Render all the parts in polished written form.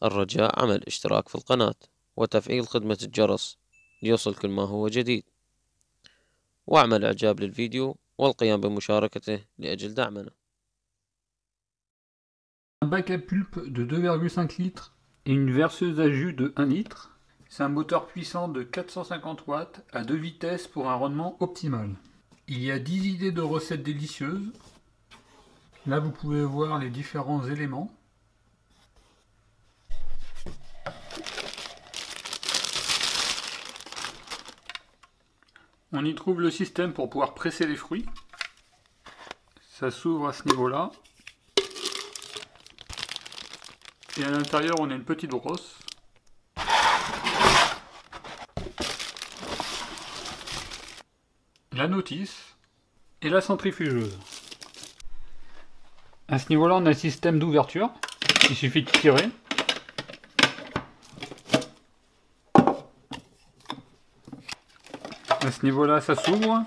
الرجاء عمل اشتراك في القناة وتفعيل خدمة الجرس ليصل كل ما هو جديد، واعمل إعجاب للفيديو والقيام بمشاركته لأجل دعمنا. Un bac à pulpe de 2,5 litres et une verseuse à jus de 1 litre. C'est un moteur puissant de 450 watts à 2 vitesses pour un rendement optimal. Il y a 10 idées de recettes délicieuses. Là vous pouvez voir les différents éléments. On y trouve le système pour pouvoir presser les fruits. Ça s'ouvre à ce niveau-là. Et à l'intérieur, on a une petite brosse. La notice et la centrifugeuse. À ce niveau-là, on a le système d'ouverture. Il suffit de tirer. À ce niveau-là, ça s'ouvre.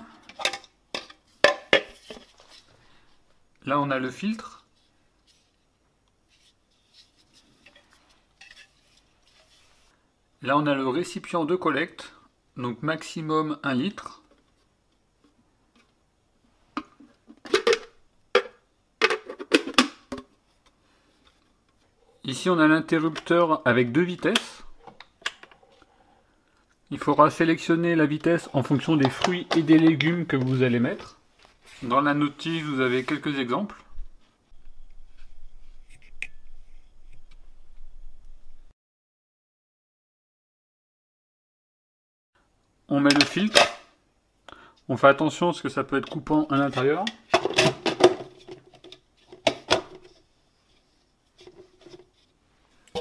Là, on a le filtre. Là, on a le récipient de collecte, donc maximum 1 litre. Ici, on a l'interrupteur avec 2 vitesses. Il faudra sélectionner la vitesse en fonction des fruits et des légumes que vous allez mettre. Dans la notice, vous avez quelques exemples. On met le filtre. On fait attention parce que ça peut être coupant à l'intérieur.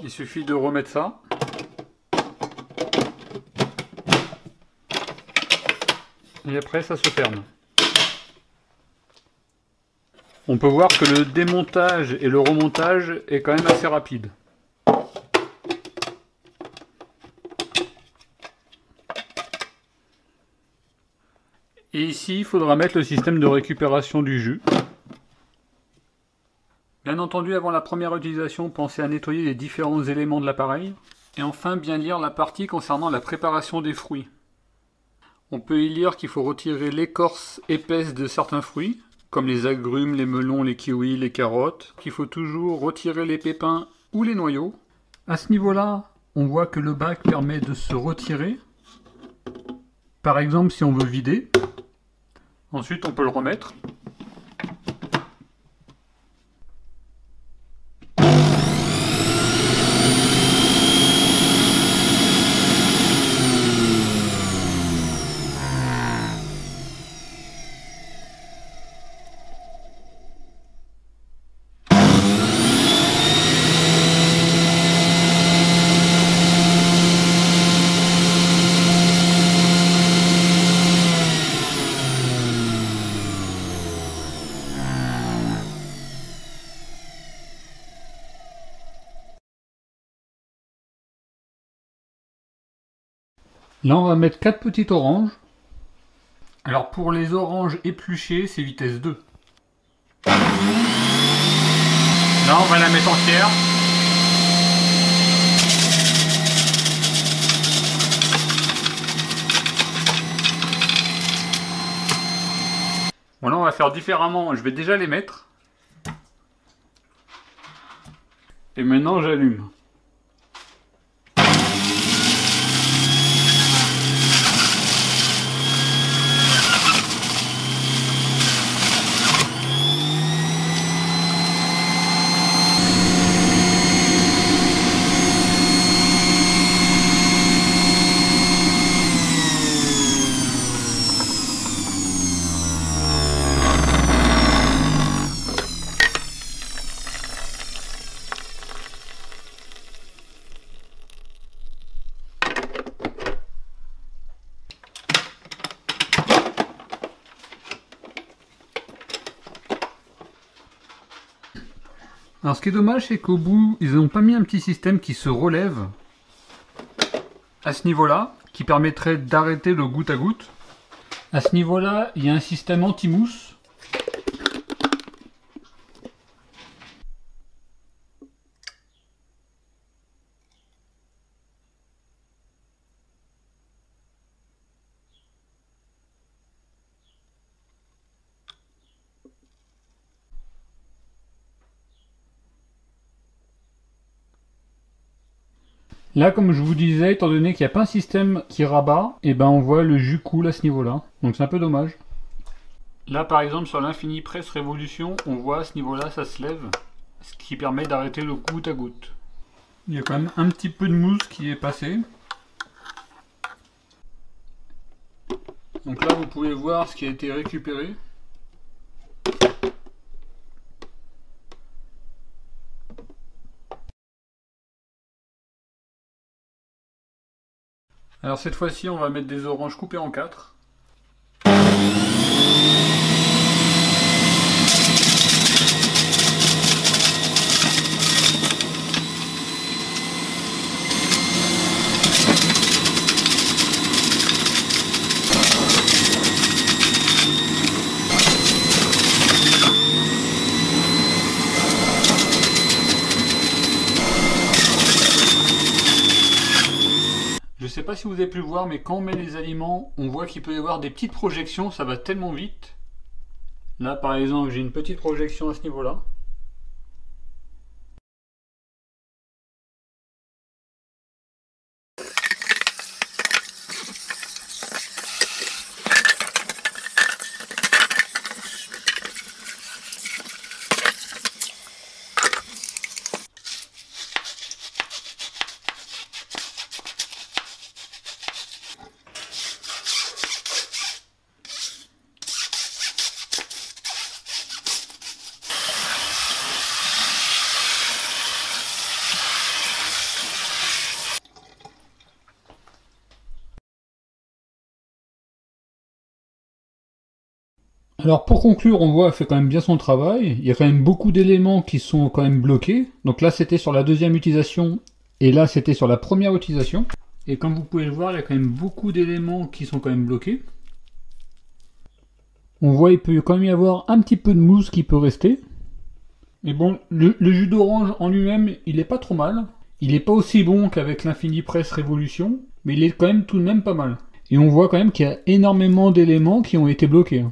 Il suffit de remettre ça. Et après ça se ferme. On peut voir que le démontage et le remontage est quand même assez rapide. Et ici, il faudra mettre le système de récupération du jus. Bien entendu, avant la première utilisation, pensez à nettoyer les différents éléments de l'appareil. Et enfin, bien lire la partie concernant la préparation des fruits. On peut y lire qu'il faut retirer l'écorce épaisse de certains fruits, comme les agrumes, les melons, les kiwis, les carottes. Qu'il faut toujours retirer les pépins ou les noyaux. À ce niveau-là, on voit que le bac permet de se retirer. Par exemple, si on veut vider. Ensuite, on peut le remettre. Là, on va mettre 4 petites oranges. Alors, pour les oranges épluchées, c'est vitesse 2. Là, on va la mettre entière. Bon, là, on va faire différemment. Je vais déjà les mettre. Et maintenant, j'allume. Alors ce qui est dommage, c'est qu'au bout, ils n'ont pas mis un petit système qui se relève à ce niveau-là, qui permettrait d'arrêter le goutte à goutte. À ce niveau-là, il y a un système anti-mousse. Là, comme je vous disais, étant donné qu'il n'y a pas un système qui rabat, et ben on voit le jus coule à ce niveau-là. Donc c'est un peu dommage. Là, par exemple, sur l'Infini Press Révolution, on voit à ce niveau-là, ça se lève, ce qui permet d'arrêter le goutte à goutte. Il y a quand même un petit peu de mousse qui est passé. Donc là, vous pouvez voir ce qui a été récupéré. Alors cette fois-ci, on va mettre des oranges coupées en 4. Je sais pas si vous avez pu le voir, mais quand on met les aliments, on voit qu'il peut y avoir des petites projections, ça va tellement vite. Là par exemple, j'ai une petite projection à ce niveau-là. Alors pour conclure, on voit qu'elle fait quand même bien son travail. Il y a quand même beaucoup d'éléments qui sont quand même bloqués. Donc là c'était sur la deuxième utilisation et là c'était sur la première utilisation. Et comme vous pouvez le voir, il y a quand même beaucoup d'éléments qui sont quand même bloqués. On voit qu'il peut quand même y avoir un petit peu de mousse qui peut rester. Mais bon, le jus d'orange en lui-même, il est pas trop mal. Il n'est pas aussi bon qu'avec l'Infini Press Révolution, mais il est quand même tout de même pas mal. Et on voit quand même qu'il y a énormément d'éléments qui ont été bloqués.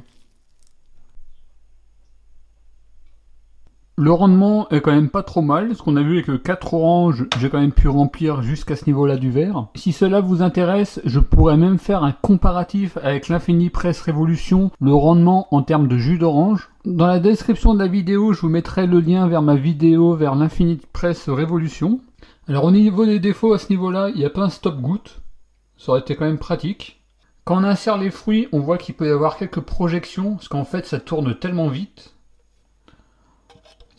Le rendement est quand même pas trop mal. Ce qu'on a vu avec que 4 oranges, j'ai quand même pu remplir jusqu'à ce niveau-là du verre. Si cela vous intéresse, je pourrais même faire un comparatif avec l'Infini Press Révolution, le rendement en termes de jus d'orange. Dans la description de la vidéo, je vous mettrai le lien vers ma vidéo vers l'Infini Press Révolution. Alors au niveau des défauts à ce niveau-là, il n'y a pas un stop-goutte. Ça aurait été quand même pratique. Quand on insère les fruits, on voit qu'il peut y avoir quelques projections, parce qu'en fait ça tourne tellement vite.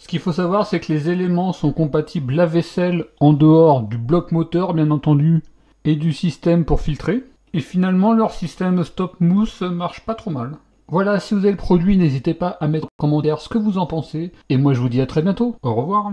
Ce qu'il faut savoir, c'est que les éléments sont compatibles lave-vaisselle en dehors du bloc moteur, bien entendu, et du système pour filtrer. Et finalement, leur système stop mousse marche pas trop mal. Voilà, si vous avez le produit, n'hésitez pas à mettre en commentaire ce que vous en pensez. Et moi, je vous dis à très bientôt. Au revoir.